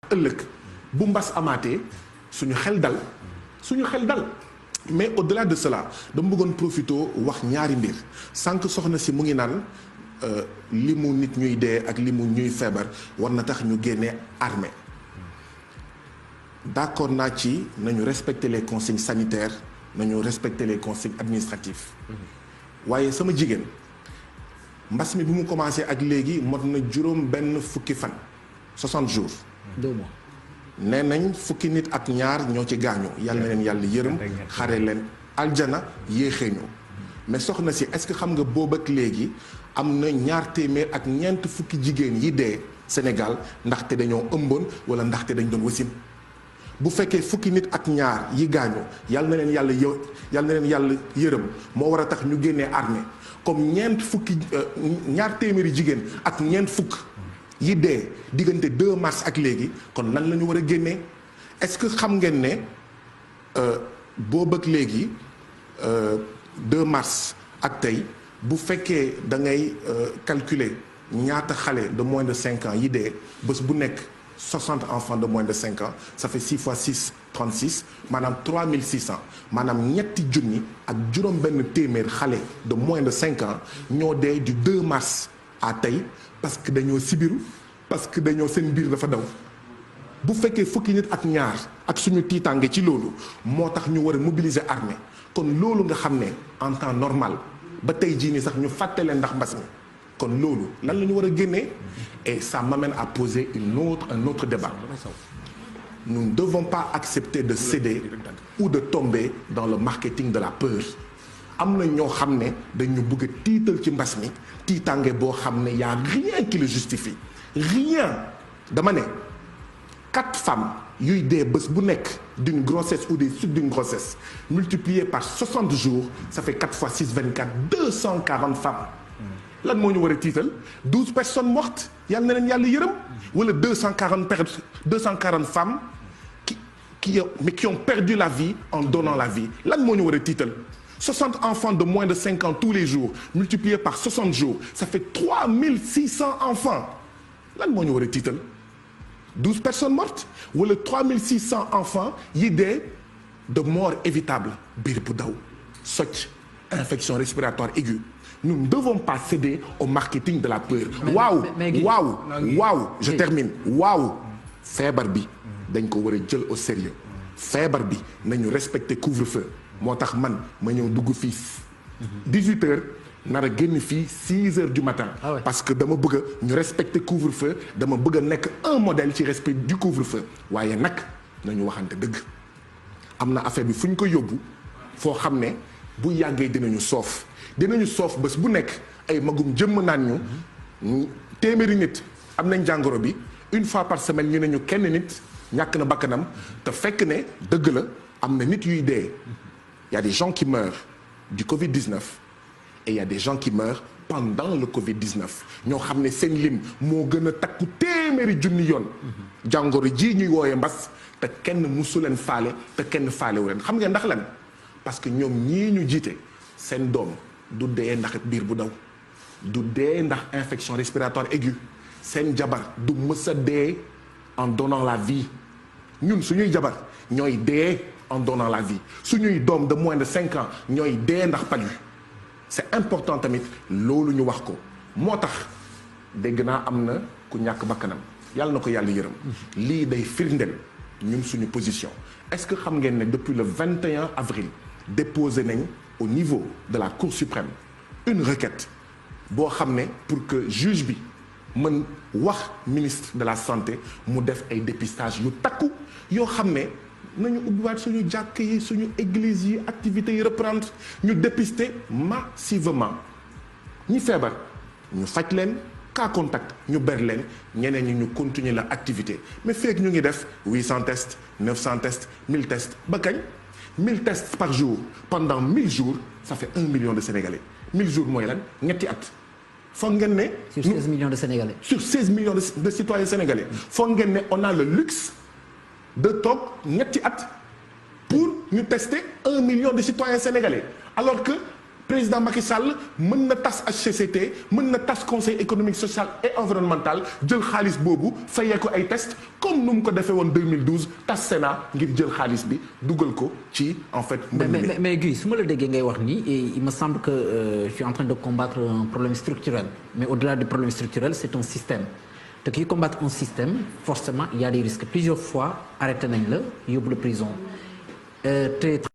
ëllëg bu mbas amaatee suñu xel dal mais au-delà de cela dama bëggoon profité wax ñaari mbir sànq soxna si mu ngi naan li mu nit ñuy dee ak li mu ñuy feebar war na tax ñu génnee armée d'accord naa ci nañu respecter les consignes sanitaires nañu respecter les consignes administratives waaye sama jigéen mbas mi bi mu commencé ak léegi mot na juróom benn fukki fan 60 jours 2 mois nee nañ fukki nit ak ñaar ñoo ci gaañu yal na leen yàlla yërëm xare leen aljana yéexee ñu mais soxna si est-ce que xam nga boobu ak léegi am na ñaar téeméer ak ñeent fukki jigéen yi dee Sénégal ndaxte dañoo ëmboon wala ndaxte dañ doon wasin bu fekkee fukki nit ak ñaar yi gaañu yal na leen yàlla yërëm moo war a tax ñu génnee armée comme ñaar téeméeri jigéen ak ñeent fukk yi dee diggante 2 mars ak léegi kon lan la ñu war a génnee est-ce que xam ngeen ne boobu ak léegi 2 mars ak tey bu fekkee da ngay calculer ñaata xale de moins de 5 ans yi dee bés bu nekk 60 enfants de moins de 5 ans ça fait 6 fois 6 36 maanaam 3600 maanaam ñetti junni ak juróom-benn téeméer xale de moins de 5 ans ñoo dee du 2 mars à tey parce que dañoo sibiru parce que dañoo seen biir dafa daw bu fekkee fukki nit ak ñaar ak suñu tiitaange ci loolu moo tax ñu war a mobiliser armée kon loolu nga xam ne en temps normal ba tey jii nii sax ñu fàtte leen ndax mbas mi kon loolu lan la ñu war a génnee et ça m'amène à poser un autre débat nous ne devons pas accepter de céder ou de tomber dans le marketing de la peur am na ñoo xam ne dañu bëgg a tiital ci mbas mi tiitaange boo xam ne y a rien qui le justifie rien dama ne 4 femmes yuy dee bés bu nekk d'une grossesse ou des suites d'une grossesse multiplié par 60 jours ça fait 4 fois 6 24 240 femmes lan moo ñu war a tiital 12 personnes mortes yal na leen yàlla yërëm wala 240 femmes qui ont perdu la vie en donnant la vie lan moo ñu war a tiital 60 enfants de moins de 5 ans tous les jours multiplié par 60 jours ça fait 3600 enfants lan moo ñu war a tiital 12 personnes mortes wala 3600 enfants yi dee de mort évitable biir bu daw socc infection respiratoire aiguë nous ne devons pas céder au marketing de la peur waaw je termine waaw feebar bi dañ ko war a jël au sérieux feebar bi nañu respecter couvre-feu moo tax man ma ñëw dugg fii 18 heures nar a génn fii 6 heures du matin parce que dama bëgg a ñu respecter couvre-feu dama bëgg a nekk un modèle ci respect du couvre-feu waaye nag nañu waxante dëgg am na affaire bi fu ñu ko yóbbu foo xam ne bu yàggee dinañu soof bés bu nekk ay magum jëmm naan ñu téeméeri nit am nañ jàngoro bi une fois par semaine ñu ne ñu kenn nit ñàkk na bakkanam te fekk ne dëgg la am na nit yuy dee y a des gens qui meurent du Covid-19 et il y a des gens qui meurent pendant le Covid-19 ñoo xam ne seen lim moo gën a takku téeméeri junni yoon jàngoro ji ñuy wooyee mbas te kenn musu leen faale te kenn faalewu leen xam ngeen ndax lan parce que ñoom ñii ñu jiite seen doom du dee ndax biir bu daw du dee ndax infection respiratoire aiguë seen jabar du mës a dee en donnant la vie ñun suñuy jabar ñooy dee en donnant la vie suñuy doom de moins de 5 ans ñooy dee ndax paju c'est important tamit loolu ñu wax ko moo tax dégg naa am na ku ñàkk bakkanam yàlla na ko yàlla yërëm lii day firndeel ñun suñu position est-ce que xam ngeen ne depuis le 21 avril déposé nañ au niveau de la Cour suprême une requête boo xam ne pour que juge bi mën wax ministre de la santé mu def ay dépistage yu takku yoo xam ne nañu ubbiwaat suñu jàkk yi suñu église yi activités yi reprendre ñu dépister massivement ñi feebar ñu faj leen cas contact ñu ber leen ñeneen ñi ñu continuer la activité mais fekk ñu ngi def 800 tests 900 tests 1000 tests ba kañ 1000 tests par jour pendant 1000 jours ça fait 1 million de Sénégalais 1000 jours mooy lan ñetti at foog ngeen ne. sur 16 millions de Sénégalais. sur 16 millions de citoyens sénégalais foog ngeen ne on a le luxe de toog ñetti at pour ñu tester 1 million de citoyens sénégalais alors que président Macky Sall mën na tas HCCT mën na tas conseil économique social et environnemental jël xaalis boobu fayee ko ay test comme nu mu ko defee woon 2012 tas Sénat ngir jël xaalis bi dugal ko ci en fait. mais Guy su ma la déggee ngay wax nii il me semble que je suis en train de combattre un problème structurel mais au-delà du problème structurel c'est un système. te kii combattre un système forcément il y a des risques plusieurs fois arrêté nañ la yóbbu la prison te